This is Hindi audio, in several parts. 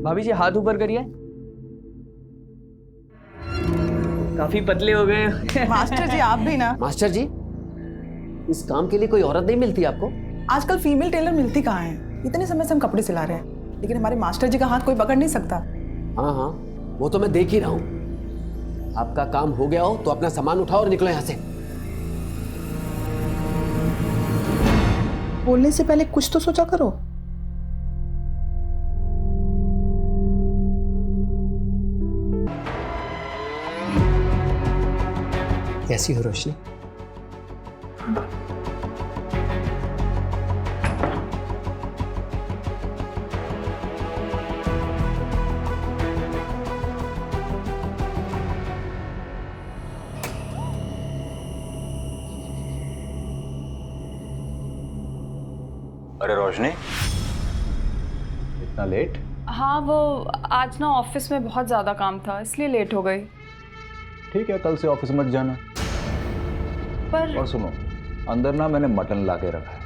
भाभी जी हाथ ऊपर करिए। काफी पतले हो गए। मास्टर जी आप भी ना। मास्टर जी, इस काम के लिए कोई औरत नहीं मिलती आपको? आजकल फीमेल टेलर मिलती कहाँ है? इतने समय से हम कपड़े सिला रहे हैं, लेकिन हमारे मास्टर जी का हाथ कोई पकड़ नहीं सकता। हाँ हाँ, वो तो मैं देख ही रहा हूँ। आपका काम हो गया हो तो अपना सामान उठाओ और निकलो यहाँ से। बोलने से पहले कुछ तो सोचा करो। कैसी हो रोशनी? अरे रोशनी, इतना लेट? हाँ वो आज ना ऑफिस में बहुत ज़्यादा काम था इसलिए लेट हो गई। ठीक है, कल से ऑफिस मत जाना। पर और सुनो, अंदर ना मैंने मटन ला के रखा है,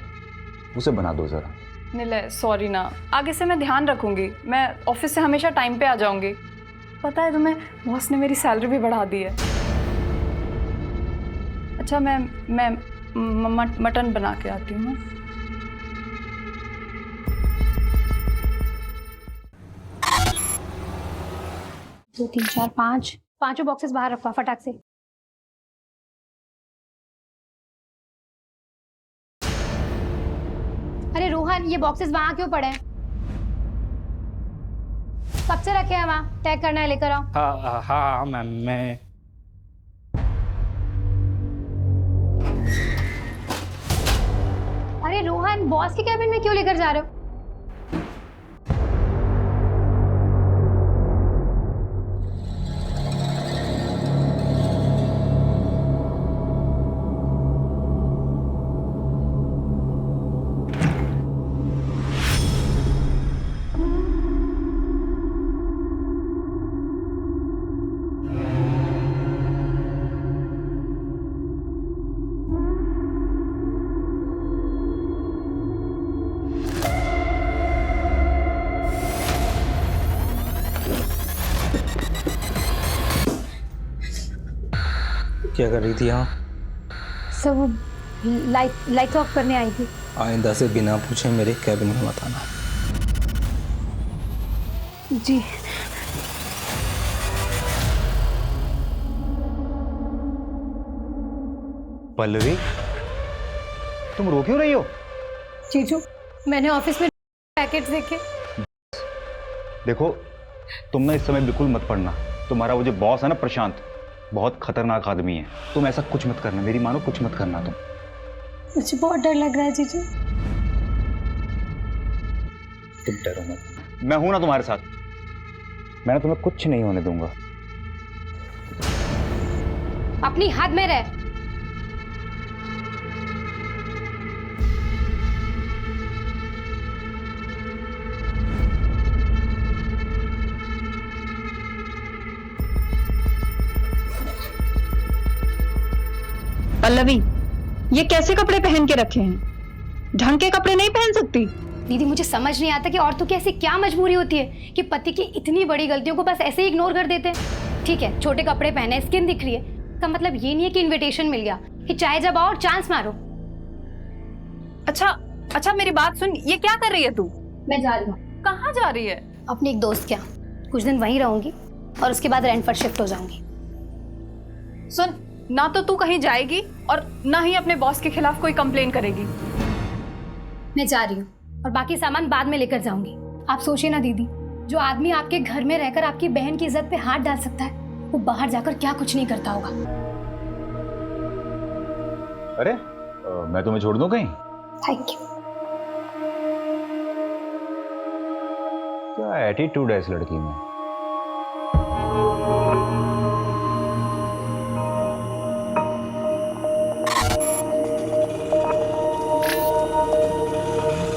उसे बना दो जरा। निलय सॉरी ना, आगे से मैं ध्यान रखूंगी। मैं ऑफिस से हमेशा टाइम पे आ जाऊंगी। पता है तुम्हें, बॉस ने मेरी सैलरी भी बढ़ा दी है। अच्छा मैं मटन बना के आती हूँ। 2 3 4 5 पांचों बॉक्सेस बाहर रखवा फटाक से। अरे रोहन, ये बॉक्सेस वहां क्यों पड़े हैं? कब से रखे हैं वहां? टैग करना है, लेकर आओ। हाँ हाँ मैम, मैं अरे रोहन, बॉस के कैबिन में क्यों लेकर जा रहे हो? क्या कर रही थी यहाँ? सब लाइट ऑफ करने आई थी। आइंदा से बिना पूछे मेरे कैबिन में मत आना। जी। पल्लवी, तुम रो क्यों रही हो? जीजू, मैंने ऑफिस में पैकेट्स देखे। देखो, तुम ना इस समय बिल्कुल मत पढ़ना। तुम्हारा वो जो बॉस है ना प्रशांत, बहुत खतरनाक आदमी है। तुम ऐसा कुछ मत करना, मेरी मानो, कुछ मत करना तुम। मुझे बहुत डर लग रहा है जीजू। तुम डरो मत, मैं हूं ना तुम्हारे साथ। मैं तुम्हें कुछ नहीं होने दूंगा। अपनी हद में रह। पल्लवी, ये कैसे कपड़े पहन के रखे हैं? ढंग के कपड़े नहीं पहन सकती? दीदी, मुझे समझ नहीं आता कि औरतों की ऐसी क्या मजबूरी होती है कि पति की इतनी बड़ी गलतियों को बस ऐसे ही इग्नोर कर देते हैं। ठीक है, छोटे कपड़े पहने, स्किन दिख रही है, इसका मतलब ये नहीं है कि इनविटेशन मिल गया कि चाहे जब आओ और चांस मारो। अच्छा मेरी बात सुन, ये क्या कर रही है तू? मैं जा रही हूँ। कहाँ जा रही है? अपने एक दोस्त के यहाँ कुछ दिन वहीं रहूंगी और उसके बाद रेंट पर शिफ्ट हो जाऊंगी। सुन, ना तो तू कहीं जाएगी और ना ही अपने बॉस के खिलाफ कोई कंप्लेन करेगी। मैं जा रही हूँ और बाकी सामान बाद में लेकर जाऊंगी। आप सोचिए ना दीदी, जो आदमी आपके घर में रहकर आपकी बहन की इज्जत पे हाथ डाल सकता है, वो बाहर जाकर क्या कुछ नहीं करता होगा। अरे मैं तुम्हें छोड़ दूं कहीं? Thank you. क्या एटीट्यूड है इस लड़की में।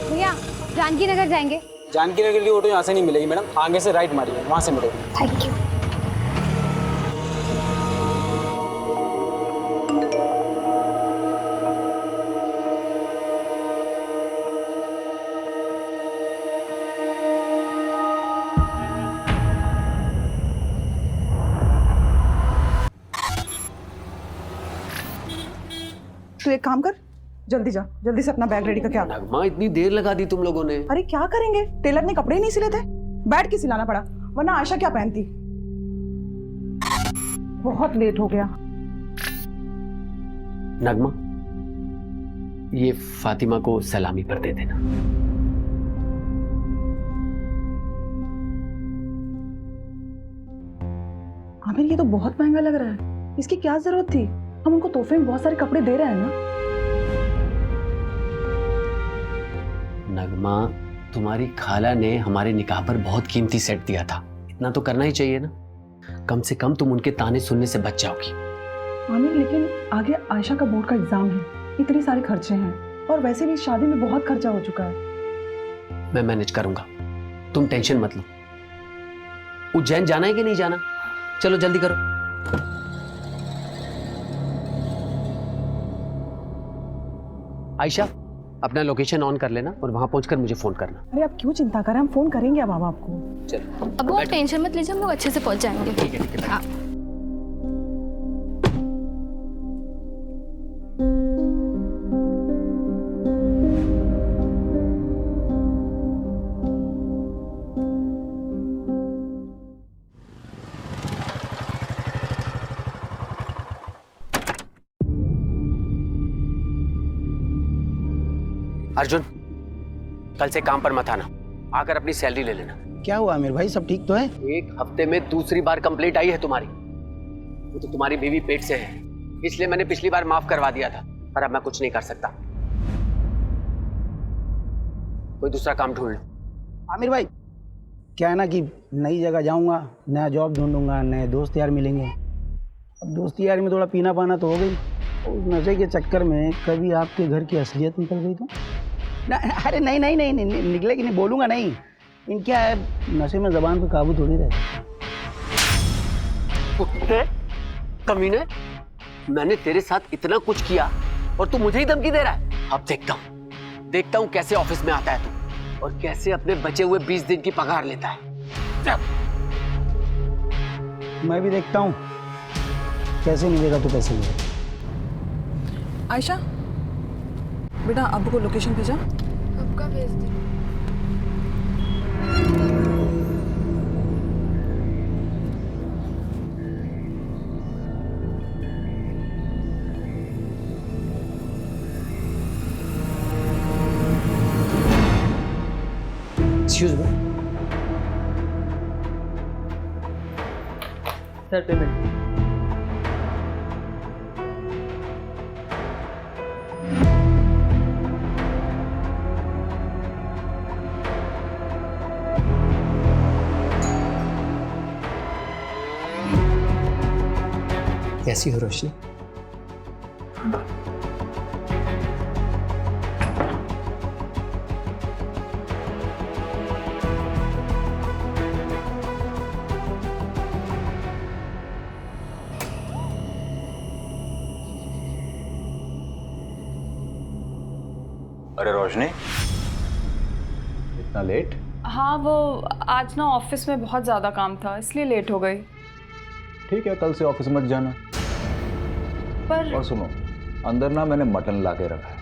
भैया, जानकी नगर जाएंगे? जानकी नगर के लिए ऑटो यहाँ से नहीं मिलेगी मैडम, आगे से राइट मारिए, वहाँ से मिलेगी। Thank you. तू एक काम कर, जल्दी जा, जल्दी से अपना बैग रेडी करके आ। नगमा इतनी देर लगा दी तुम लोगों ने। अरे क्या करेंगे, टेलर ने कपड़े ही नहीं सिले थे, बैठ के सिलाना पड़ा, वरना आयशा क्या पहनती। बहुत लेट हो गया। नगमा, ये फातिमा को सलामी पर दे देना। आमिर ये तो बहुत महंगा लग रहा है, इसकी क्या जरूरत थी? हम उनको तोहफे में बहुत सारे कपड़े दे रहे हैं ना। नगमा, तुम्हारी खाला ने हमारे निकाह पर बहुत कीमती सेट दिया था, इतना तो करना ही चाहिए ना। कम से कम तुम उनके ताने सुनने से बच जाओगी। आमिर लेकिन आगे आयशा का बोर्ड का एग्जाम है, इतने सारे खर्चे हैं, और वैसे भी शादी में बहुत खर्चा हो चुका है। मैं मैनेज करूंगा, तुम टेंशन मत लो। उज्जैन जाना है कि नहीं जाना? चलो जल्दी करो। आयशा, अपना लोकेशन ऑन कर लेना और वहां पहुंचकर मुझे फोन करना। अरे आप क्यों चिंता करें, हम फोन करेंगे अब आपको। चलो अब आप टेंशन मत लीजिए, हम लोग अच्छे से पहुंच जाएंगे। ठीक है, ठीक है। हाँ। अर्जुन, कल से काम पर मत आना, आकर अपनी सैलरी ले लेना। क्या हुआ आमिर भाई, सब ठीक तो है? एक हफ्ते में दूसरी बार कंप्लेंट आई है तुम्हारी। वो तो तुम्हारी बीवी पेट से है, इसलिए मैंने पिछली बार माफ करवा दिया था, पर अब मैं कुछ नहीं कर सकता। कोई दूसरा काम ढूंढ लो। आमिर भाई, क्या है ना कि नई जगह जाऊंगा, नया जॉब ढूंढूंगा, नए दोस्त यार मिलेंगे। अब दोस्ती यार में थोड़ा पीना पाना तो हो गई, उस नशे के चक्कर में कभी आपके घर की असलियत निकल गई तो ना। अरे नहीं नहीं नहीं, नहीं निकलेगी नहीं, बोलूँगा नहीं। इन क्या है, नशे में जबान पे काबू थोड़ी रहता। कुत्ते, कमीने, मैंने तेरे साथ इतना कुछ किया और तू मुझे ही धमकी दे रहा है। अब देखता हूँ कैसे ऑफिस में आता है तू, और कैसे अपने बचे हुए 20 दिन की पगार लेता है। मैं भी देखता हूँ कैसे मिलेगा तो पैसे मिलेगा। आयशा बेटा, अब्बू को लोकेशन भेजा? कब का भेज दे? Excuse me sir, payment. कैसी हो रोशनी? अरे रोशनी, इतना लेट? हाँ, वो आज ना ऑफिस में बहुत ज़्यादा काम था, इसलिए लेट हो गई। ठीक है, कल से ऑफिस मत जाना। पर और सुनो, अंदर ना मैंने मटन ला के रखा है,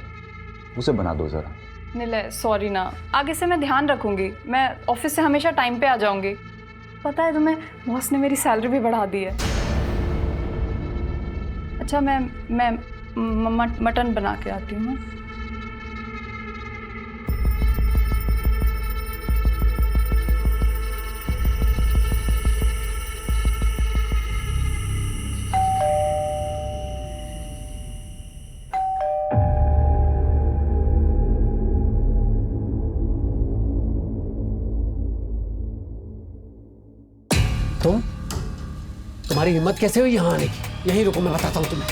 उसे बना दो जरा। निलय, सॉरी ना, आगे से मैं ध्यान रखूंगी। मैं ऑफिस से हमेशा टाइम पे आ जाऊंगी। पता है तुम्हें, बॉस ने मेरी सैलरी भी बढ़ा दी है। अच्छा, मैं मटन बना के आती हूँ। तुम्हारी हिम्मत कैसे हुई यहाँ आने की? यहीं रुको, मैं बताता हूँ तुम्हें।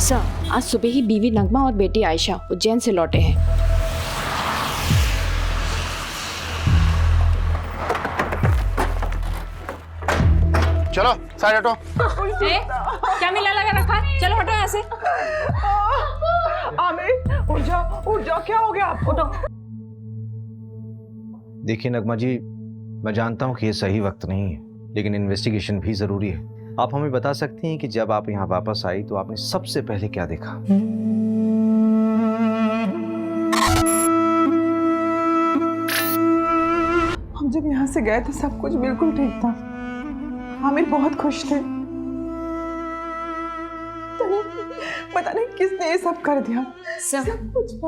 सर, आज सुबह ही बीवी नगमा और बेटी आयशा उज्जैन से लौटे हैं। चलो साइड हटो। क्या मिला लगा रखा? चलो हटो यहाँ से। आमिर उठ जाओ, क्या हो गया आपको? देखिए नगमा जी, मैं जानता हूँ कि ये सही वक्त नहीं है, लेकिन इन्वेस्टिगेशन भी ज़रूरी है। आप हमें बता सकती हैं कि जब आप यहाँ वापस आई तो आपने सबसे पहले क्या देखा? हम जब यहाँ से गए थे सब कुछ बिल्कुल ठीक था। आमिर बहुत खुश थे। पता नहीं किसने ये सब कर दिया।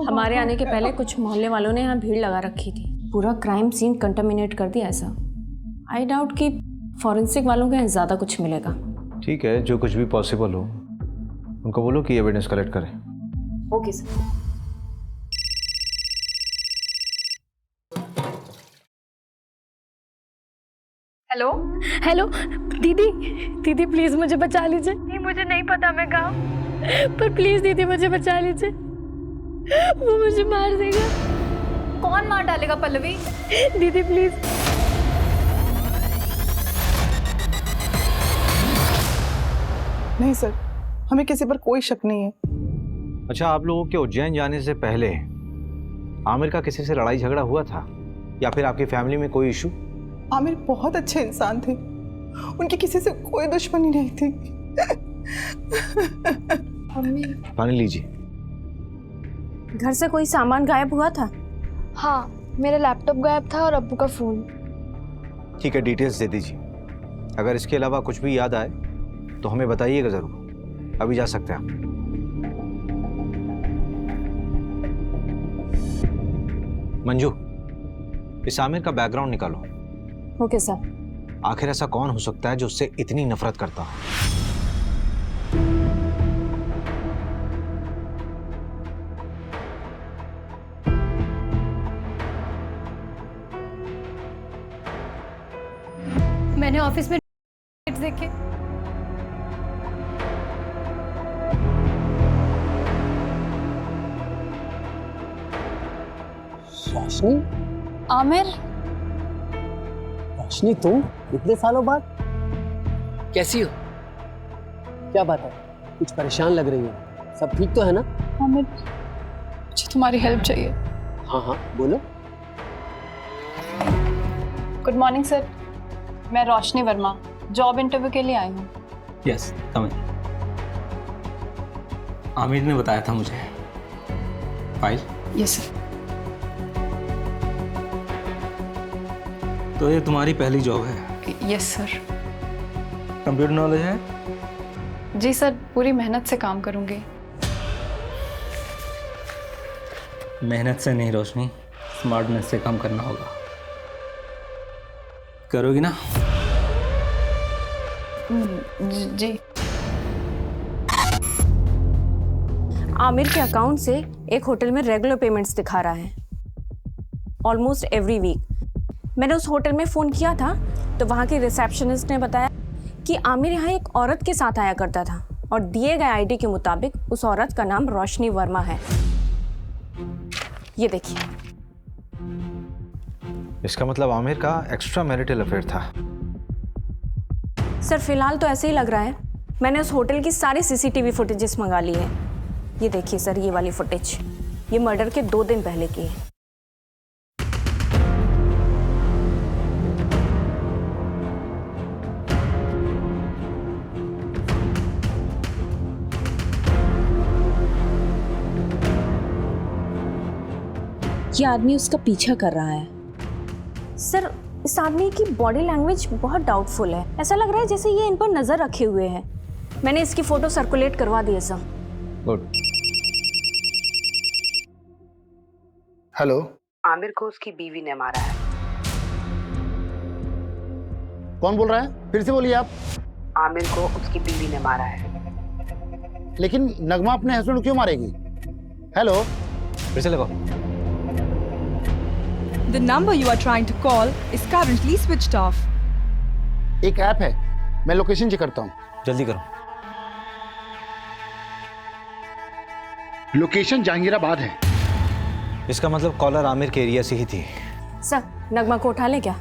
हमारे आने के पहले कुछ मोहल्ले वालों ने यहाँ भीड़ लगा रखी थी, पूरा क्राइम सीन कंटामिनेट कर दिया। ऐसा आई डाउट कि फॉरेंसिक वालों को यहाँ ज़्यादा कुछ मिलेगा। ठीक है, जो कुछ भी पॉसिबल हो उनको बोलो कि एविडेंस कलेक्ट करें। Okay sir. हेलो हेलो दीदी, दीदी प्लीज मुझे बचा लीजिए। नहीं मुझे नहीं पता मैं कहाँ हूँ, पर प्लीज दीदी मुझे बचा लीजिए, वो मुझे मार देगा। कौन मार डालेगा पल्लवी? दीदी प्लीज। नहीं सर, हमें किसी पर कोई शक नहीं है। अच्छा, आप लोगों के उज्जैन जाने से पहले आमिर का किसी से लड़ाई झगड़ा हुआ था या फिर आपकी फैमिली में कोई इशू? आमिर बहुत अच्छे इंसान थे, उनकी किसी से कोई दुश्मनी नहीं थी। पानी लीजिए। घर से कोई सामान गायब हुआ था? हाँ, मेरा लैपटॉप गायब था और अब्बू का फ़ोन। ठीक है, डिटेल्स दे दीजिए। अगर इसके अलावा कुछ भी याद आए तो हमें बताइएगा ज़रूर। अभी जा सकते हैं आप। मंजू, इस आमिर का बैकग्राउंड निकालो। Okay sir. आखिर ऐसा कौन हो सकता है जो उससे इतनी नफरत करता हो? मैंने ऑफिस में देखे। रोशनी? आमिर? रोशनी तुम इतने सालों बाद? कैसी हो? क्या बात है, कुछ परेशान लग रही हो? सब ठीक तो है ना? आमिर, मुझे तुम्हारी हेल्प चाहिए। हाँ हाँ बोलो। गुड मॉर्निंग सर, मैं रोशनी वर्मा जॉब इंटरव्यू के लिए आई हूँ। यस, आमिर ने बताया था मुझे। फाइल? Yes sir. तो ये तुम्हारी पहली जॉब है? Yes sir. कंप्यूटर नॉलेज है? जी सर, पूरी मेहनत से काम करूँगी। मेहनत से नहीं रोशनी, स्मार्टनेस से काम करना होगा। करोगी ना? जी। आमिर के अकाउंट से एक होटल में रेगुलर पेमेंट्स दिखा रहा है, ऑलमोस्ट एवरी वीक। मैंने उस होटल में फ़ोन किया था तो वहाँ के रिसेप्शनिस्ट ने बताया कि आमिर यहाँ एक औरत के साथ आया करता था और दिए गए आईडी के मुताबिक उस औरत का नाम रोशनी वर्मा है। ये देखिए। इसका मतलब आमिर का एक्स्ट्रा मैरिटल अफेयर था। सर फिलहाल तो ऐसे ही लग रहा है। मैंने उस होटल की सारी सीसीटीवी फुटेजेस मंगा ली है। ये देखिए सर, ये वाली फुटेज, ये मर्डर के 2 दिन पहले की है। ये आदमी उसका पीछा कर रहा है। सर इस आदमी की बॉडी लैंग्वेज बहुत डाउटफुल है। ऐसा लग रहा है जैसे ये इन पर नजर रखे हुए है। मैंने इसकी फोटो सर्कुलेट करवा दी है सर। गुड। हेलो। आमिर को उसकी बीवी ने मारा है। कौन बोल रहा है? फिर से बोलिए आप। आमिर को उसकी बीवी ने मारा है। लेकिन नगमा अपने हस्बैंड को क्यों मारेगी? हेलो। फिर से लगाओ। The number you are trying to call is currently switched off. एक ऐप है, मैं लोकेशन चेक करता हूँ। जल्दी करो। लोकेशन जहांगीराबाद है। इसका मतलब कॉलर आमिर के एरिया से ही थी। सर नगमा को उठा ले क्या?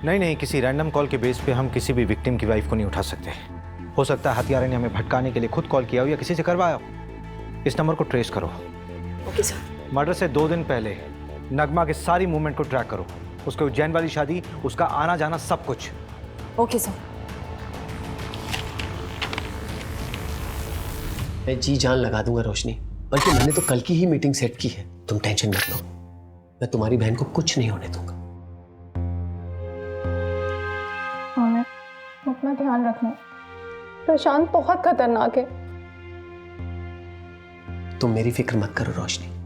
नहीं, किसी रैंडम कॉल के बेस पे हम किसी भी विक्टिम की वाइफ को नहीं उठा सकते। हो सकता है हत्यारे ने हमें भटकाने के लिए खुद कॉल किया हो या किसी से करवाया हो। इस नंबर को ट्रेस करो। Okay sir. मर्डर से 2 दिन पहले नगमा के सारी मूवमेंट को ट्रैक करो। उसके उज्जैन वाली शादी, उसका आना जाना, सब कुछ। Okay sir. मैं जी जान लगा दूंगा रोशनी, बल्कि मैंने तो कल की ही मीटिंग सेट की है, तुम टेंशन मत लो। मैं तुम्हारी बहन को कुछ नहीं होने दूंगा। आमिर, अपना ध्यान रखना, प्रशांत बहुत खतरनाक है। तुम मेरी फिक्र मत करो रोशनी।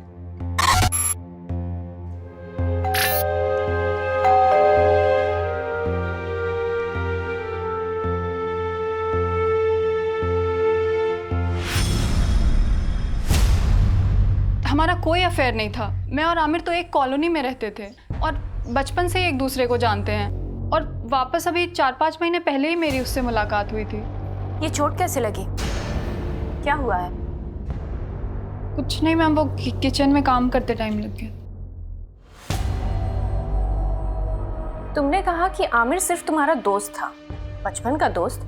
हमारा कोई अफेयर नहीं था। मैं और आमिर तो एक कॉलोनी में रहते थे और बचपन से ही एक दूसरे को जानते हैं। और वापस अभी 4-5 महीने पहले ही मेरी उससे मुलाकात हुई थी। ये चोट कैसे लगी? क्या हुआ है? कुछ नहीं मैम, वो किचन में काम करते टाइम लग गया। तुमने कहा कि आमिर सिर्फ तुम्हारा दोस्त था, बचपन का दोस्त,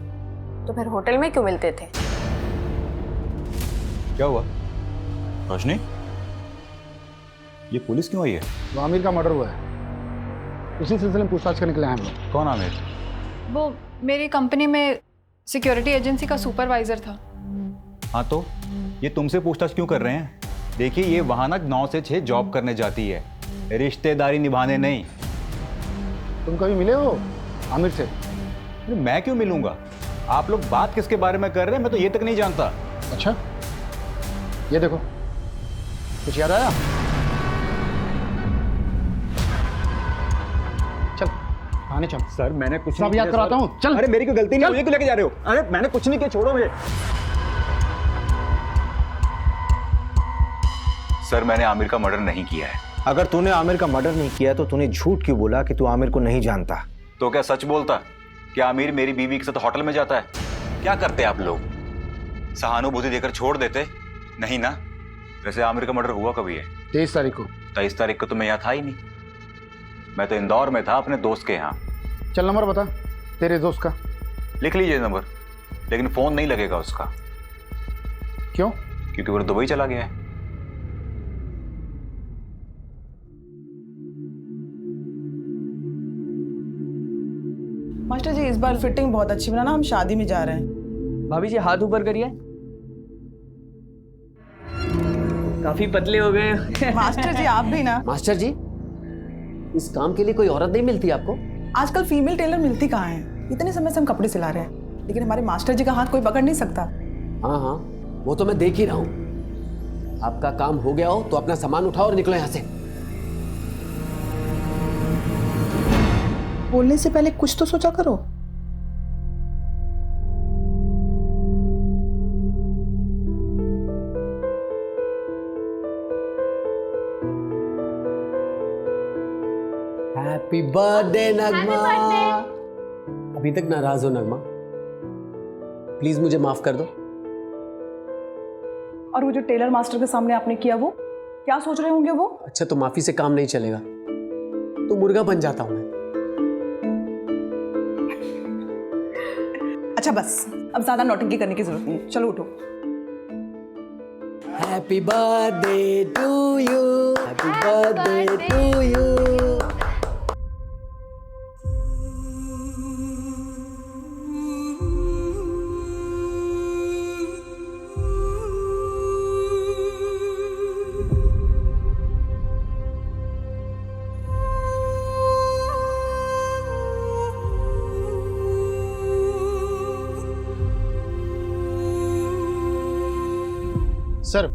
तो फिर होटल में क्यों मिलते थे? क्या हुआ रोशनी? ये पुलिस क्यों आई है? वो आमिर का मर्डर हुआ है, उसी सिलसिले में पूछताछ करने के लिए आए हम लोग। कौन आमिर? वो मेरी कंपनी में सिक्योरिटी एजेंसी का सुपरवाइजर था। हाँ तो ये तुमसे पूछताछ क्यों कर रहे हैं? देखिए ये वहाँ ना 9 से 6 जॉब करने जाती है, रिश्तेदारी निभाने नहीं। तुम कभी मिले हो आमिर से? अरे मैं क्यों मिलूंगा? आप लोग बात किसके बारे में कर रहे हैं, मैं तो ये तक नहीं जानता। अच्छा, ये देखो, कुछ याद आया? चल आने चल। सर मैंने कुछ सब याद कराता हूँ, चल। अरे मेरी कोई गलती नहीं, मुझे क्यों लेके जा रहे हो? अरे मैंने कुछ नहीं किया, छोड़ो मुझे। सर मैंने आमिर का मर्डर नहीं किया है। अगर तूने आमिर का मर्डर नहीं किया तो तूने झूठ क्यों बोला कि तू आमिर को नहीं जानता? तो क्या सच बोलता? क्या आमिर मेरी बीवी के साथ होटल में जाता है? क्या करते आप लोग? सहानुभूति देकर छोड़ देते? नहीं ना। वैसे आमिर का मर्डर हुआ कभी है? 23 तारीख को। 23 तारीख को तो मैं यहाँ था ही नहीं, मैं तो इंदौर में था अपने दोस्त के यहाँ। चल नंबर बता तेरे दोस्त का। लिख लीजिए नंबर, लेकिन फोन नहीं लगेगा उसका। क्यों? क्योंकि वो दुबई चला गया है। मास्टर जी इस बार फिटिंग बहुत अच्छी बनाना, हम शादी में जा रहे हैं। भाभी जी हाथ ऊपर करिए। काफी पतले हो गए। मास्टर जी आप भी ना। मास्टर जी, इस काम के लिए कोई औरत नहीं मिलती आपको? आजकल फीमेल टेलर मिलती कहाँ है? इतने समय से हम कपड़े सिला रहे हैं, लेकिन हमारे मास्टर जी का हाथ कोई पकड़ नहीं सकता। हाँ हाँ, वो तो मैं देख ही रहा हूँ। आपका काम हो गया हो तो अपना सामान उठाओ और निकलो यहाँ से। बोलने से पहले कुछ तो सोचा करो। हैप्पी बर्थडे नगमा। अभी तक नाराज हो नगमा? प्लीज मुझे माफ कर दो। और वो जो टेलर मास्टर के सामने आपने किया, वो क्या सोच रहे होंगे वो? अच्छा तो माफी से काम नहीं चलेगा, तो मुर्गा बन जाता हूं मैं। अच्छा बस, अब ज्यादा नौटंकी करने की जरूरत नहीं, चलो उठो। Happy birthday to you, happy birthday to you. Sir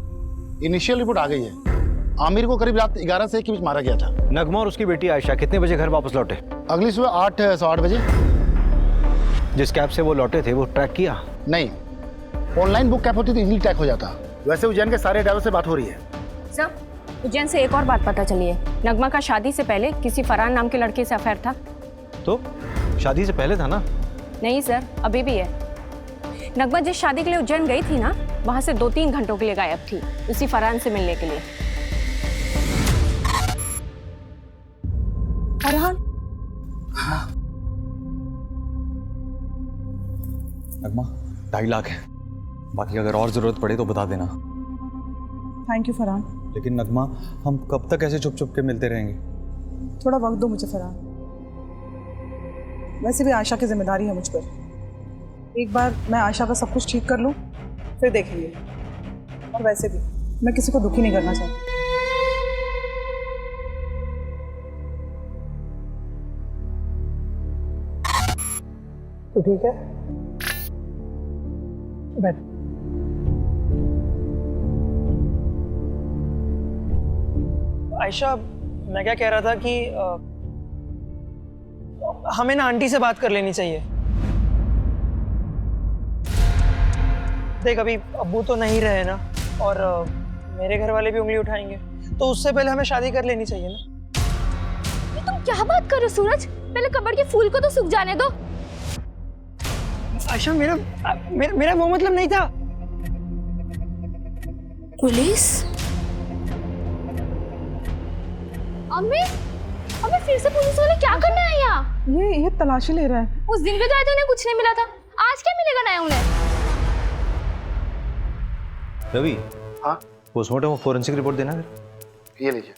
initial report आ गई है। आमिर को करीब रात 11 से 1 के बीच मारा गया था। नगमा और उसकी बेटी आयशा कितने बजे घर वापस लौटे? अगली सुबह 8 सवा 8 बजे। जिस कैब से वो लौटे थे वो ट्रैक किया? नहीं, ऑनलाइन बुक कैब होती तो इजीली ट्रैक हो जाता। वैसे उज्जैन के सारे ड्राइवर से बात हो रही है। सर, उज्जैन से एक और बात पता चली है। नगमा का शादी से पहले किसी फरहान नाम के लड़के से अफेयर था। तो शादी से पहले था ना? नहीं सर, अभी भी है। नगमा जिस शादी के लिए उज्जैन गई थी ना, वहां से 2-3 घंटों के लिए गायब थी, उसी फरहान से मिलने के लिए। फरहान? नगमा 2.5 लाख है, बाकी अगर और जरूरत पड़े तो बता देना। Thank you Farhan. लेकिन नगमा हम कब तक ऐसे छुप छुप के मिलते रहेंगे? थोड़ा वक्त दो मुझे फरहान। वैसे भी आशा की जिम्मेदारी है मुझ पर। एक बार मैं आशा का सब कुछ ठीक कर लूँ, फिर देखेंगे। और वैसे भी मैं किसी को दुखी नहीं करना चाहती। तो ठीक है, बैठ। आयशा, मैं क्या कह रहा था कि हमें ना आंटी से बात कर लेनी चाहिए। देख, अभी अब्बू तो नहीं रहे ना, और मेरे घर वाले भी उंगली उठाएंगे, तो उससे पहले हमें शादी कर लेनी चाहिए ना। ये तुम क्या बात कर रहे हो सूरज? पहले कबर्ड के फूल को तो सूख जाने दो। आयशा, मेरा वो मतलब नहीं था। पुलिस? अम्मी फिर से पुलिस वाले क्या करने आए यहाँ? ये तलाशी ले रहा है। उस दिन भी तो आए थे, उन्हें कुछ नहीं मिला था, आज क्या मिलेगा नया उन्हें? रवि, हाँ पोस्टमार्टम और फोरेंसिक रिपोर्ट देना है। ये लीजिए।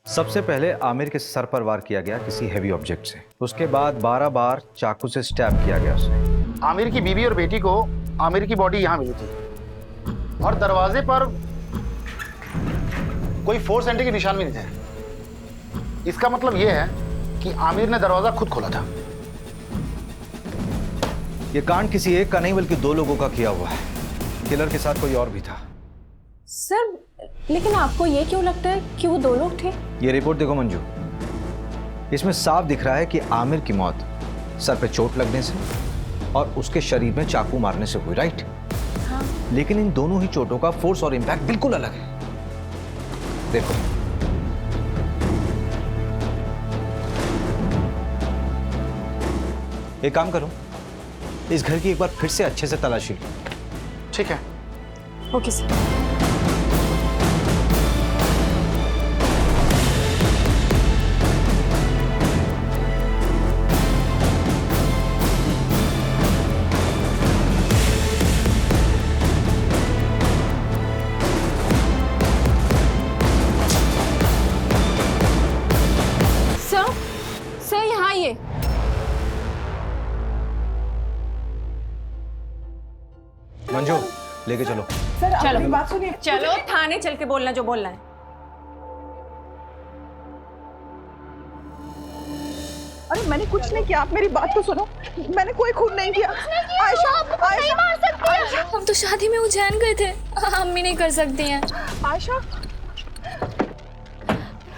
सबसे पहले आमिर के सर पर वार किया गया किसी हैवी ऑब्जेक्ट से, उसके बाद 12 बार चाकू से स्टैब किया गया उसे। आमिर की बीवी और बेटी को आमिर की बॉडी यहाँ मिली थी और दरवाजे पर कोई फोर्स एंट्री के निशान भी नहीं थे। इसका मतलब यह है कि आमिर ने दरवाजा खुद खोला था। ये कांड किसी एक का नहीं बल्कि 2 लोगों का किया हुआ है। किलर के साथ कोई और भी था। सर, लेकिन आपको ये क्यों लगता है कि वो 2 लोग थे? ये रिपोर्ट देखो मंजू, इसमें साफ दिख रहा है कि आमिर की मौत सर पे चोट लगने से और उसके शरीर में चाकू मारने से हुई, राइट? हाँ। लेकिन इन दोनों ही चोटों का फोर्स और इम्पैक्ट बिल्कुल अलग है। देखो, एक काम करो, इस घर की एक बार फिर से अच्छे से तलाशी लो। ठीक है। Okay sir. सर यहाँ आइए। मंजू, लेके चलो। सर, आप चलो। मेरी बात सुनिए। चलो थाने चल के बोलना जो बोलना है। अरे मैंने कुछ नहीं किया, आप मेरी बात तो सुनो। मैंने कोई खून नहीं किया। आयशा, नहीं मार सकती। हम तो शादी में उज्जैन गए थे, अम्मी नहीं कर सकती हैं। आयशा,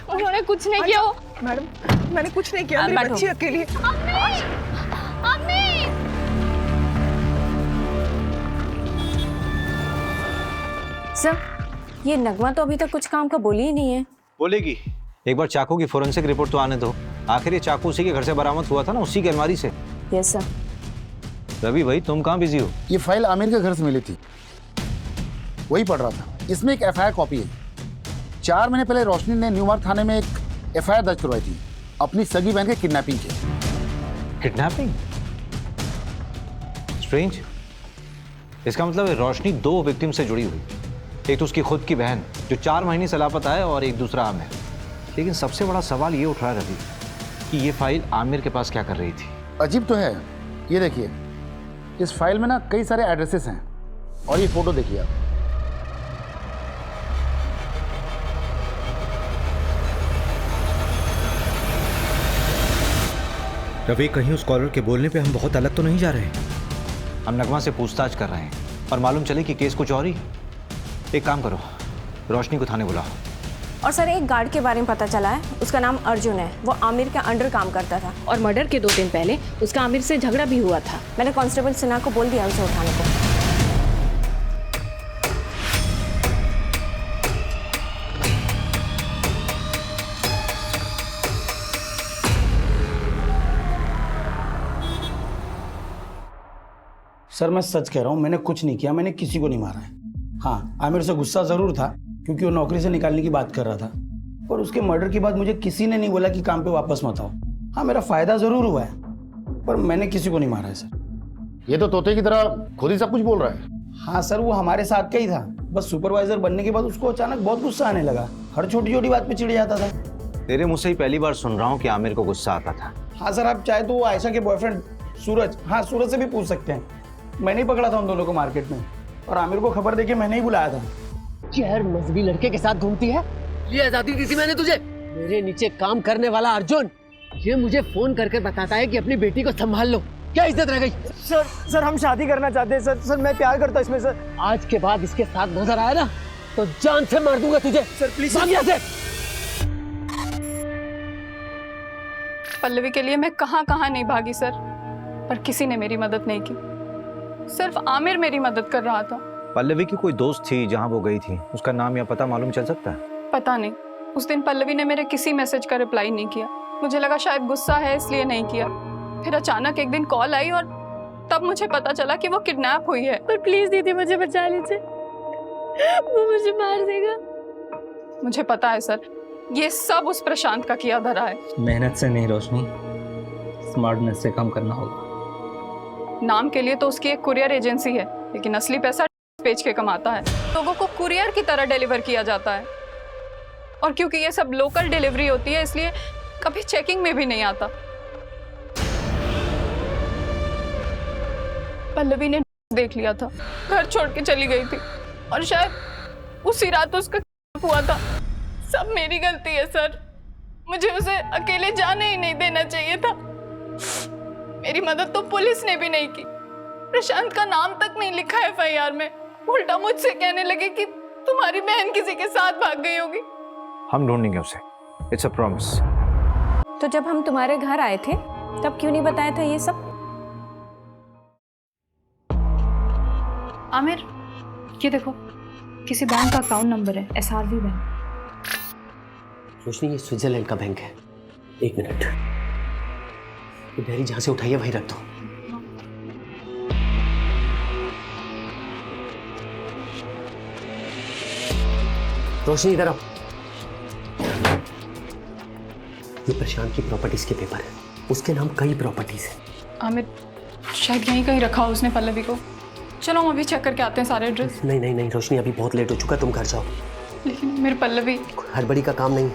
उन्होंने कुछ नहीं किया। मैडम मैंने कुछ नहीं किया, मेरी बैठो। बच्ची अकेली है। अम्मी सर, ये नगमा तो अभी तक कुछ काम का बोली ही नहीं है। बोलेगी। एक बार चाकू की फोरेंसिक रिपोर्ट तो आने दो। आखिर ये चाकू उसी के घर से बरामद हुआ था ना, उसी की अलमारी से। Yes sir. रवि भाई, तुम कहाँ बिजी हो? ये फाइल आमिर के घर से मिली थी, वही पढ़ रहा था। इसमें एक एफआईआर कॉपी है। 4 महीने पहले रोशनी ने न्यूमार्क थाने में एक एफआईआर दर्ज करवाई थी अपनी सगी बहन के किडनैपिंग के। किडनैपिंग? स्ट्रेंज। इसका मतलब है रोशनी 2 विक्टिम से जुड़ी हुई। एक तो उसकी खुद की बहन जो 4 महीने से लापता है, और एक दूसरा आमिर। लेकिन सबसे बड़ा सवाल ये उठ रहा है रवि कि ये फाइल आमिर के पास क्या कर रही थी? अजीब तो है। ये देखिए, इस फाइल में ना कई सारे एड्रेसेस हैं, और ये फोटो देखिए आप। रवि, कहीं उस कॉलर के बोलने पे हम बहुत अलग तो नहीं जा रहे? हम नगमा से पूछताछ कर रहे हैं और मालूम चले कि केस कुछ और ही। एक काम करो, रोशनी को थाने बुलाओ। और सर, एक गार्ड के बारे में पता चला है, उसका नाम अर्जुन है। वो आमिर के अंडर काम करता था और मर्डर के 2 दिन पहले उसका आमिर से झगड़ा भी हुआ था। मैंने कांस्टेबल सिन्हा को बोल दिया उसे उठाने को। सर, मैं सच कह रहा हूँ, मैंने कुछ नहीं किया, मैंने किसी को नहीं मारा है। हाँ, आमिर से गुस्सा ज़रूर था क्योंकि वो नौकरी से निकालने की बात कर रहा था, पर उसके मर्डर के बाद मुझे किसी ने नहीं बोला कि काम पे वापस मत आओ। हाँ, मेरा फ़ायदा ज़रूर हुआ है, पर मैंने किसी को नहीं मारा है सर। ये तो तोते की तरह खुद ही सब कुछ बोल रहा है। हाँ सर, वो हमारे साथ का ही था, बस सुपरवाइजर बनने के बाद उसको अचानक बहुत गुस्सा आने लगा। हर छोटी छोटी बात पे चिढ़ जाता था। तेरे मुँह से ही पहली बार सुन रहा हूँ कि आमिर को गुस्सा आता था। हाँ सर, आप चाहे तो वो आयशा के बॉयफ्रेंड सूरज, हाँ सूरज से भी पूछ सकते हैं। मैंने ही पकड़ा था उन दोनों को मार्केट में, और आमिर को खबर देके मैंने ही बुलाया था। गैर मजहबी लड़के के साथ घूमती है, ये आजादी दी थी मैंने तुझे। मेरे नीचे काम करने वाला अर्जुन ये मुझे फोन करके बताता है कि अपनी बेटी को संभाल लो। क्या इज्जत रह गई? सर हम शादी करना चाहते हैं सर। मैं प्यार करता हूँ इसमें सर। आज के बाद इसके साथ नजर आया ना तो जान से मार दूंगा तुझे। सर प्लीज भाग यहाँ से। पल्लवी के लिए मैं कहाँ कहाँ नहीं भागी सर, पर किसी ने मेरी मदद नहीं की। सिर्फ आमिर मेरी मदद कर रहा था। पल्लवी की कोई दोस्त थी जहां वो गई थी, उसका नाम या पता मालूम चल सकता है? पता नहीं, उस दिन पल्लवी ने मेरे किसी मैसेज का रिप्लाई नहीं किया। मुझे लगा शायद गुस्सा है इसलिए नहीं किया। फिर अचानक एक दिन कॉल आई और तब मुझे पता चला कि वो किडनैप हुई है। पर प्लीज दीदी मुझे बचा लीजिए, वो मुझे मार देगा। मुझे पता है सर, ये सब उस प्रशांत का किया धरा है। मेहनत से नहीं रोशनी, स्मार्टनेस से काम करना होगा। नाम के लिए तो उसकी एक कुरियर एजेंसी है, लेकिन असली पैसा बेच के कमाता है। लोगों को कुरियर की तरह डिलीवर किया जाता है, और क्योंकि ये सब लोकल डिलीवरी होती है इसलिए कभी चेकिंग में भी नहीं आता। पल्लवी ने देख लिया था, घर छोड़ के चली गई थी, और शायद उसी रात उसका हुआ था। सब मेरी गलती है सर, मुझे उसे अकेले जाने ही नहीं देना चाहिए था। मेरी मदद तो पुलिस ने भी नहीं की। प्रशांत का नाम तक नहीं लिखा एफआईआर में। उल्टा मुझसे कहने लगे कि तुम्हारी बहन किसी के साथ भाग गई होगी। हम ढूंढेंगे उसे, इट्स अ प्रॉमिस। तो जब हम तुम्हारे घर आए थे तब क्यों नहीं बताया था ये सब? आमिर, ये देखो, किसी बैंक का अकाउंट नंबर है, SRV बैंक। रोशनी, ये स्विट्जरलैंड का बैंक है। एक मिनट, ये डायरी जहां से उठाई है वहीं रख दो। रोशनी इधर आओ। ये प्रशांत की प्रॉपर्टीज के पेपर है, उसके नाम कई प्रॉपर्टीज है। आमिर, शायद यहीं कहीं रखा हो उसने पल्लवी को। चलो हम अभी चेक करके आते हैं सारे एड्रेस। नहीं नहीं नहीं रोशनी, अभी बहुत लेट हो चुका, तुम घर जाओ। लेकिन मेरी पल्लवी। हड़बड़ी का काम नहीं,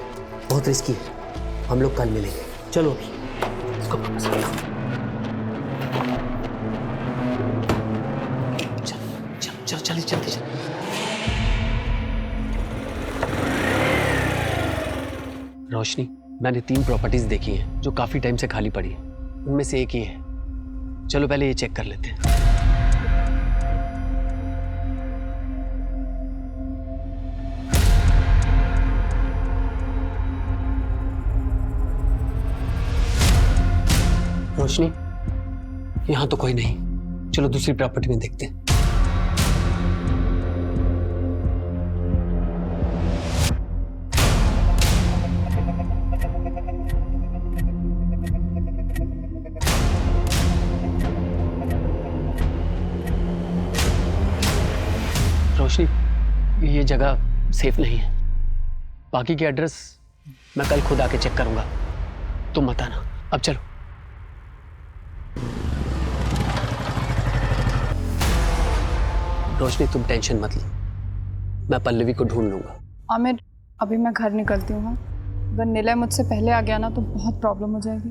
बहुत रिस्की है। हम लोग कल मिलेंगे। चलो अभी इसको वापस रखो। चल चल जल्दी चल। रोशनी, मैंने 3 प्रॉपर्टीज देखी हैं जो काफी टाइम से खाली पड़ी है। उनमें से एक ही है। चलो पहले ये चेक कर लेते हैं। रोशनी, यहां तो कोई नहीं। चलो दूसरी प्रॉपर्टी में देखते हैं। रोशनी, ये जगह सेफ नहीं है। बाकी के एड्रेस मैं कल खुद आके चेक करूंगा, तुम मत आना। अब चलो। रोशनी, तुम टेंशन मत लो, मैं पल्लवी को ढूंढ लूंगा। आमिर, अभी मैं घर निकलती हूँ। अगर निलय मुझसे पहले आ गया ना तो बहुत प्रॉब्लम हो जाएगी।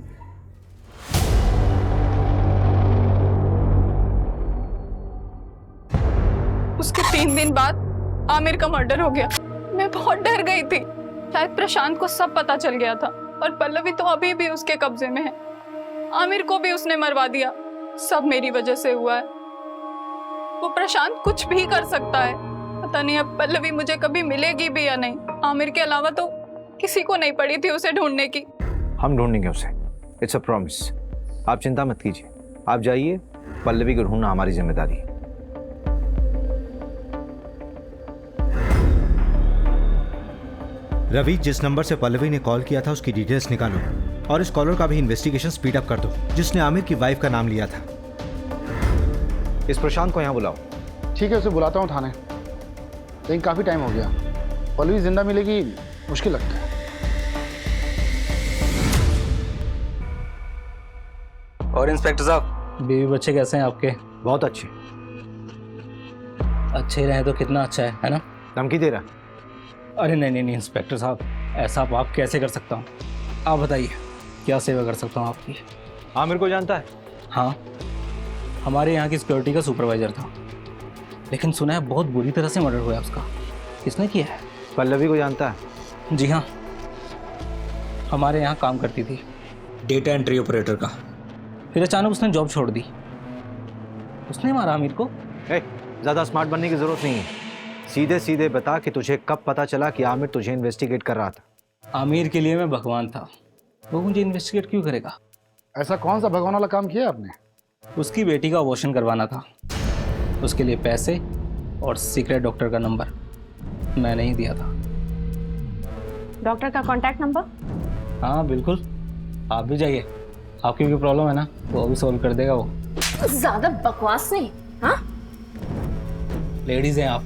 उसके 3 दिन बाद आमिर का मर्डर हो गया। मैं बहुत डर गई थी। शायद प्रशांत को सब पता चल गया था, और पल्लवी तो अभी भी उसके कब्जे में है। आमिर को भी उसने मरवा दिया। सब मेरी वजह से हुआ है। वो प्रशांत कुछ भी कर सकता है। पता नहीं अब पल्लवी मुझे कभी मिलेगी भी या नहीं। आमिर के अलावा तो किसी को नहीं पड़ी थी उसे ढूंढने की। हम ढूंढेंगे उसे, इट्स अ प्रॉमिस। आप चिंता मत कीजिए, आप जाइए, पल्लवी को ढूंढना हमारी जिम्मेदारी है। रवि, जिस नंबर से पल्लवी ने कॉल किया था उसकी डिटेल्स निकालो, और इस कॉलर का भी इन्वेस्टिगेशन स्पीड अप कर दो जिसने आमिर की वाइफ का नाम लिया था। इस प्रशांत को यहाँ बुलाओ। ठीक है, उसे बुलाता हूँ थाने। लेकिन काफ़ी टाइम हो गया, पल्लवी जिंदा मिलेगी मुश्किल लगता है। और इंस्पेक्टर साहब, बीवी बच्चे कैसे हैं आपके? बहुत अच्छे। अच्छे रहे तो कितना अच्छा है ना? धमकी दे रहा? अरे नहीं नहीं इंस्पेक्टर साहब, ऐसा आप कैसे कर सकता हूँ? आप बताइए क्या सेवा कर सकता हूँ आपकी? आमिर को जानता है? हाँ। हमारे यहाँ की सिक्योरिटी का सुपरवाइजर था, लेकिन सुना है बहुत बुरी तरह से मर्डर हुआ है उसका। किसने किया है? पल्लवी को जानता है? जी हाँ, हमारे यहाँ काम करती थी, डेटा एंट्री ऑपरेटर का। फिर अचानक उसने जॉब छोड़ दी। उसने मारा आमिर को। ज़्यादा स्मार्ट बनने की ज़रूरत नहीं है, सीधे सीधे बता कि तुझे कब पता चला कि आमिर तुझे इन्वेस्टिगेट कर रहा था। आमिर के लिए मैं भगवान था, वो मुझे इन्वेस्टिगेट क्यों करेगा? ऐसा कौन सा भगवान वाला काम किया आपने? उसकी बेटी का अबॉर्शन करवाना था, उसके लिए पैसे और सीक्रेट डॉक्टर का नंबर मैंने ही दिया था। डॉक्टर का कॉन्टैक्ट नंबर? हाँ बिल्कुल, आप भी जाइए, आपकी भी प्रॉब्लम है ना, वो अभी सॉल्व कर देगा वो। ज्यादा बकवास नहीं। हाँ, लेडीज हैं आप,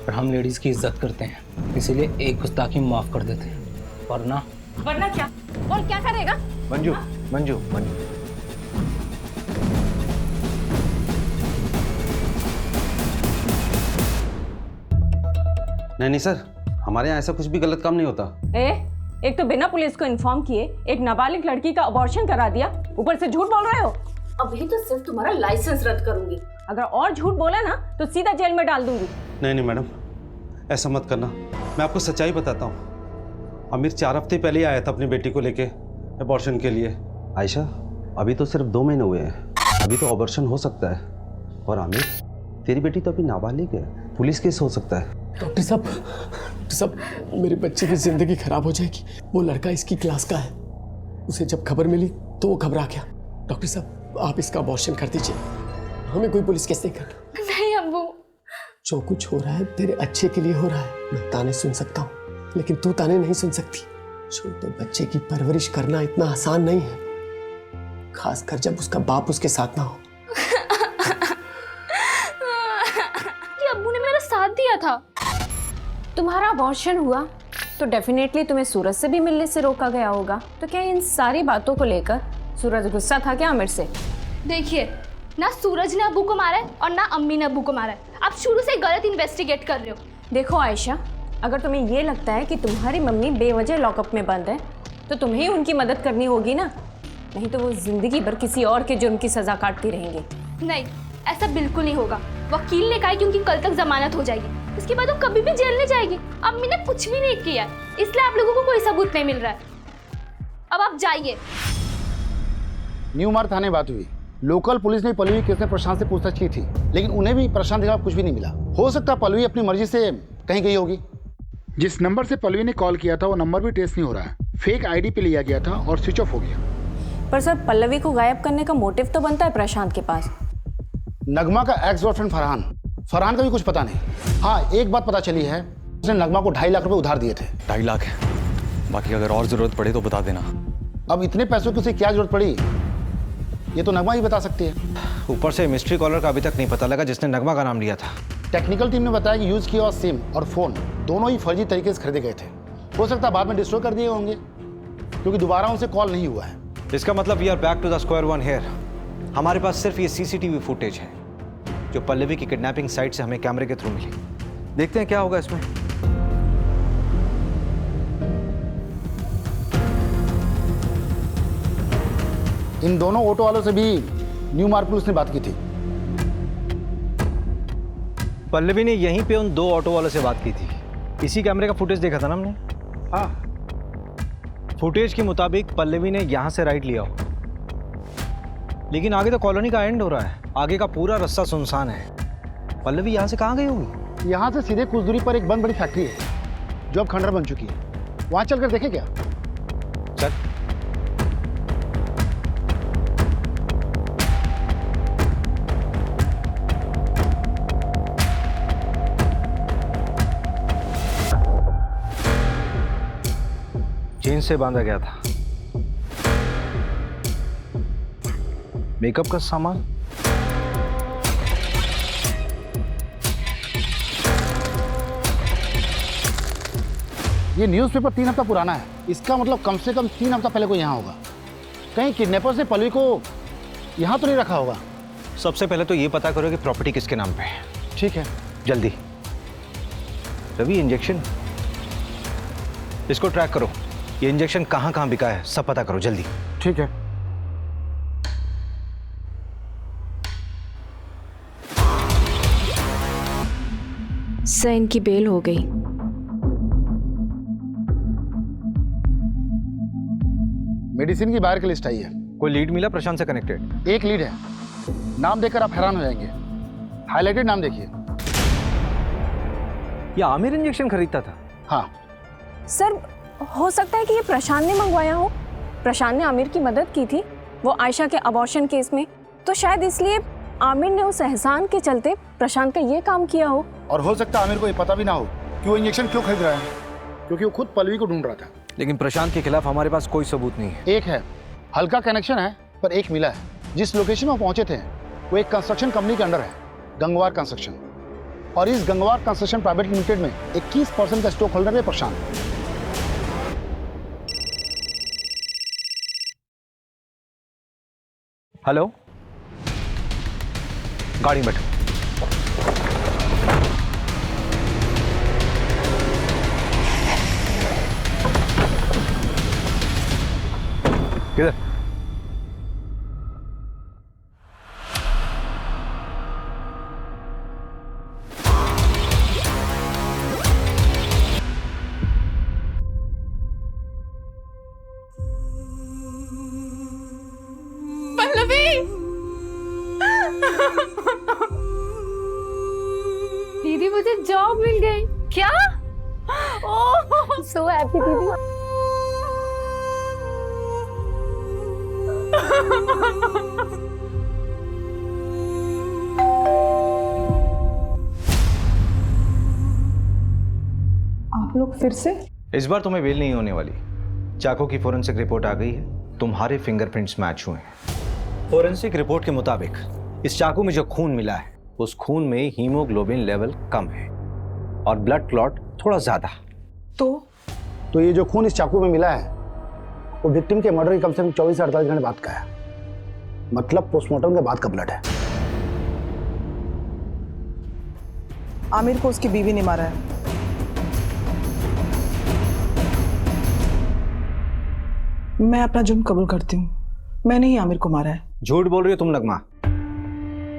पर हम लेडीज की इज्जत करते हैं, इसीलिए एक गुस्ताखी माफ कर देते हैं, वरना क्या? बोल, क्या करेगा? मंजू, मंजू, मंजू। नहीं सर, हमारे यहाँ ऐसा कुछ भी गलत काम नहीं होता। एक तो बिना पुलिस को इन्फॉर्म किए एक नाबालिग लड़की का अबॉर्शन करा दिया, ऊपर से झूठ बोल रहे हो। अभी तो सिर्फ तुम्हारा लाइसेंस रद्द करूंगी। अगर और झूठ बोला ना तो सीधा जेल में डाल दूंगी। नहीं मैडम, ऐसा मत करना, मैं आपको सच्चाई बताता हूँ। आमिर 4 हफ्ते पहले ही आया था अपनी बेटी को लेके अबॉर्शन के लिए। आयशा, अभी तो सिर्फ 2 महीने हुए हैं, अभी तो अबॉर्शन हो सकता है। और आमिर, तेरी बेटी तो अभी नाबालिग है, पुलिस केस हो सकता है। डॉक्टर साहब, मेरे बच्चे की जिंदगी खराब हो जाएगी। वो लड़का इसकी क्लास का है, उसे जब खबर मिली तो वो घबरा गया। डॉक्टर साहब, आप इसका अबॉर्शन कर दीजिए, हमें कोई पुलिस केस नहीं करना। नहीं अब्बू, जो कुछ हो रहा है तेरे अच्छे के लिए हो रहा है। मैं ताने सुन सकता हूँ, लेकिन तू ताने नहीं सुन सकती। छोटे बच्चे की परवरिश करना इतना आसान नहीं है, खासकर जब उसका बाप उसके साथ ना हो। कि अब्बू ने मेरा साथ दिया था। तुम्हारा अबॉर्शन हुआ तो डेफिनेटली तुम्हें सूरज से भी मिलने से रोका गया होगा, तो क्या इन सारी बातों को लेकर सूरज गुस्सा था क्या आमिर से? देखिए, ना सूरज ने अब्बू को मारा है और ना अम्मी ने अब्बू को मारा है। आप शुरू से गलत इन्वेस्टिगेट कर रहे हो। देखो आयशा, अगर तुम्हें ये लगता है कि तुम्हारी मम्मी बेवजह लॉकअप में बंद है तो तुम्हें ही उनकी मदद करनी होगी ना, नहीं तो वो जिंदगी भर किसी और के जुर्म की सजा काटती रहेंगी। नहीं, ऐसा बिल्कुल नहीं होगा। वकील ने कहा है कि उनकी कल तक जमानत हो जाएगी, उसके बाद वो कभी भी जेल नहीं जाएगी। अम्मी ने कुछ भी नहीं किया, इसलिए आप लोगों को कोई सबूत नहीं मिल रहा है। अब आप जाइए। न्यू मार्ग थाने बात हुई, लोकल पुलिस ने पल्लवी केस में प्रशांत से पूछताछ की थी, लेकिन उन्हें भी प्रशांत के खिलाफ कुछ भी नहीं मिला। हो सकता है पल्लवी अपनी मर्जी से कहीं गई होगी। जिस नंबर से पल्लवी ने कॉल किया था वो नंबर भी ट्रेस नहीं हो रहा है, फेक आईडी पे लिया गया था और स्विच ऑफ हो गया। पर सर, पल्लवी को गायब करने का मोटिव तो बनता है प्रशांत के पास। नगमा का एक्स गर्लफ्रेंड फरहान का भी कुछ पता नहीं। हाँ, एक बात पता चली है, उसने नगमा को 2.5 लाख रुपए उधार दिए थे। 2.5 लाख है, बाकी अगर और जरूरत पड़े तो बता देना। अब इतने पैसों की उसे क्या जरूरत पड़ी, ये तो नगमा ही बता सकती है। ऊपर से मिस्ट्री कॉलर का अभी तक नहीं पता लगा जिसने नगमा का नाम लिया था। टेक्निकल टीम ने बताया कि यूज किया हुआ सिम और फोन दोनों ही फर्जी तरीके से खरीदे गए थे। हो सकता है बाद में डिस्ट्रॉय कर दिए होंगे, क्योंकि दोबारा उनसे कॉल नहीं हुआ है। इसका मतलब we are back to the square one here. हमारे पास सिर्फ ये सीसीटीवी फुटेज है जो पल्लवी की किडनैपिंग साइट से हमें कैमरे के थ्रू मिली। देखते हैं क्या होगा इसमें। इन दोनों ऑटो वालों से भी न्यू मार्ग पुलिस ने बात की थी। पल्लवी ने यहीं पे उन 2 ऑटो वालों से बात की थी। इसी कैमरे का फुटेज देखा था ना हमने। हाँ, फुटेज के मुताबिक पल्लवी ने यहां से राइट लिया हो, लेकिन आगे तो कॉलोनी का एंड हो रहा है, आगे का पूरा रास्ता सुनसान है। पल्लवी यहां से कहां गई होगी? यहाँ से सीधे कुछ दूरी पर एक बंद बड़ी फैक्ट्री है जो अब खंडर बन चुकी है, वहां चलकर देखें क्या? चल। चेन से बांधा गया था। मेकअप का सामान, ये न्यूज़पेपर 3 हफ्ता पुराना है, इसका मतलब कम से कम 3 हफ्ता पहले कोई यहाँ होगा। कहीं किडनैपर्स ने पल्लवी को यहाँ तो नहीं रखा होगा। सबसे पहले तो ये पता करो कि प्रॉपर्टी किसके नाम पे है। ठीक है, जल्दी। रवि, इंजेक्शन, इसको ट्रैक करो। ये इंजेक्शन कहाँ कहाँ बिका है सब पता करो जल्दी। ठीक है। सर इनकी बेल हो गई। मेडिसिन की बाहर की लिस्ट आई है। कोई लीड मिला प्रशांत से कनेक्टेड? एक लीड है, नाम देखकर आप हैरान हो जाएंगे। हाईलाइटेड नाम देखिए। ये आमिर इंजेक्शन खरीदता था? हाँ सर हो सकता है कि ये प्रशांत ने मंगवाया हो। प्रशांत ने आमिर की मदद की थी वो आयशा के अबॉर्शन केस में, तो शायद इसलिए आमिर ने उस एहसान के चलते प्रशांत का ये काम किया हो। और हो सकता है आमिर को ये पता भी ना हो कि वो इंजेक्शन क्यों खरीद रहा है, क्योंकि वो खुद पल्लवी को ढूंढ रहा था। लेकिन प्रशांत के खिलाफ हमारे पास कोई सबूत नहीं है। एक है, हल्का कनेक्शन है, पर एक मिला है। जिस लोकेशन में पहुंचे थे वो एक कंस्ट्रक्शन कंपनी के अंडर है, गंगवार कंस्ट्रक्शन। और इस गंगवार कंस्ट्रक्शन प्राइवेट लिमिटेड में 21% का स्टॉक होल्डर है प्रशांत। हेलो, गाड़ी में बैठो। किधर? दीदी मुझे जॉब मिल गई। क्या? ओह सो हैप्पी दीदी। आप लोग फिर से? इस बार तुम्हें बेल नहीं होने वाली। चाकू की फोरेंसिक रिपोर्ट आ गई है, तुम्हारे फिंगरप्रिंट्स मैच हुए हैं। फोरेंसिक रिपोर्ट के मुताबिक इस चाकू में जो खून मिला है उस खून में हीमोग्लोबिन लेवल कम है और ब्लड क्लॉट थोड़ा ज्यादा। तो ये जो खून इस चाकू में मिला है वो विक्टिम के मर्डर के कम से कम 24 से 48 घंटे बाद का है। मतलब पोस्टमार्टम के बाद का ब्लड है। आमिर को उसकी बीवी ने मारा है। मैं अपना जुर्म कबूल करती हूँ, मैंने ही आमिर को मारा है। झूठ बोल रही हो तुम नगमा।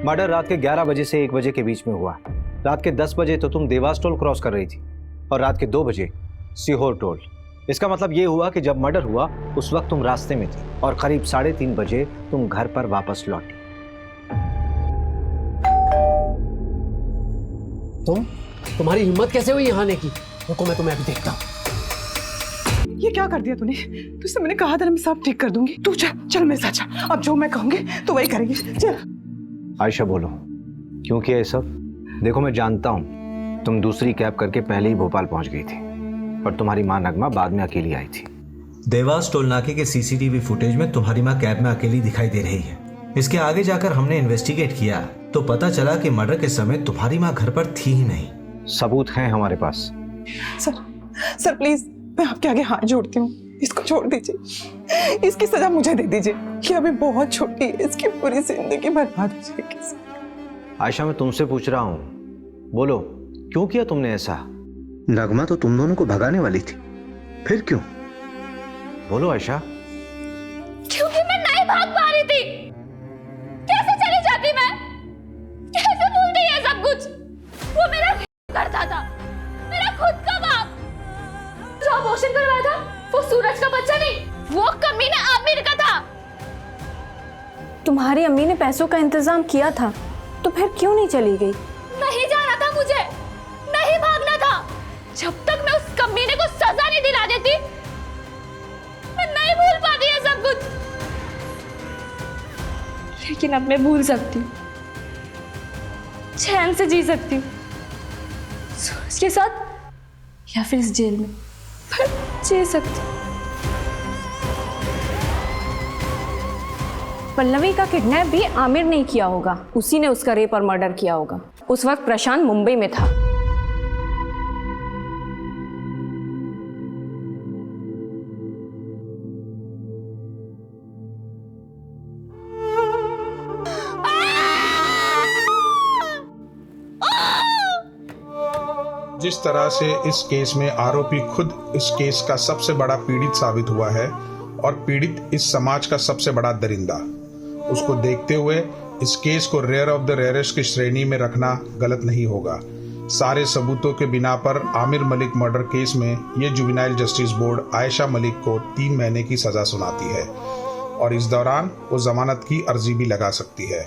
मर्डर रात के 11 बजे से 1 बजे के बीच में हुआ। रात के 10 बजे तो तुम देवास टोल क्रॉस कर रही थी और रात के 2 बजे सीहोर टोल। इसका मतलब ये हुआ कि जब मर्डर हुआ उस वक्त तुम रास्ते में थी और करीब 3:30 बजे तुम घर पर वापस लौटी। तुम्हारी हिम्मत कैसे हुई यहाँ आने की? रुको मैं तुम्हें अभी देखता हूँ। ये क्या कर दिया तूने? तुझसे मैंने कहा था मैं सब ठीक कर दूंगी। तू चल चल मेरे साथ चल। अब जो मैं कहूंगी तो वही करेंगे। चल। आयशा बोलो क्यों किया ये सब? देखो मैं जानता हूँ तुम दूसरी कैब करके पहले ही भोपाल पहुंच गई थी और तुम्हारी माँ नगमा बाद में अकेली आई थी। देवास टोल नाके के सीसीटीवी फुटेज में तुम्हारी माँ कैब में अकेली दिखाई दे रही है। इसके आगे जाकर हमने इन्वेस्टिगेट किया तो पता चला कि मर्डर के समय तुम्हारी माँ घर पर थी ही नहीं। सबूत हैं हमारे पास। सर प्लीज मैं आपके आगे हाथ जोड़ती हूँ, इसको छोड़ दीजिए। इसकी सजा मुझे दे दीजिए। ये अभी बहुत छोटी है, इसकी पूरी जिंदगी बर्बाद हो जाएगी। आयशा मैं तुमसे पूछ रहा हूँ, बोलो क्यों किया तुमने ऐसा? नगमा तो तुम दोनों को भगाने वाली थी, फिर क्यों? बोलो आयशा। क्योंकि मैं नहीं भाग पा रही थी। कैसे चली जाती मैं? कैसे भूलती है सब कुछ? वो मेरा करता था, मेरा खुद का बाप। जो अबॉर्शन करवाया था वो सूरज का बच्चा नहीं, वो कमीना आमिर का था। तुम्हारी अम्मी ने पैसों का इंतजाम किया था तो फिर क्यों नहीं चली गई? नहीं जाना था मुझे, नहीं भागना था। जब तक मैं उस कमीने को सजा नहीं दिला देती मैं नहीं भूल पाती है सब कुछ। लेकिन अब मैं भूल सकती हूँ, चैन से जी सकती हूँ, सूरज के साथ या फिर इस जेल में, पर जी सकती हूँ। पल्लवी का किडनैप भी आमिर ने किया होगा, उसी ने उसका रेप और मर्डर किया होगा। उस वक्त प्रशांत मुंबई में था। जिस तरह से इस केस में आरोपी खुद इस केस का सबसे बड़ा पीड़ित साबित हुआ है और पीड़ित इस समाज का सबसे बड़ा दरिंदा, उसको देखते हुए इस केस को रेयर ऑफ द रेयरेस्ट की श्रेणी में रखना गलत नहीं होगा। सारे सबूतों के बिना पर आमिर मलिक मर्डर केस में ये juvenile justice board Ayesha Malik को 3 महीने की सजा सुनाती है और इस दौरान वो जमानत की अर्जी भी लगा सकती है।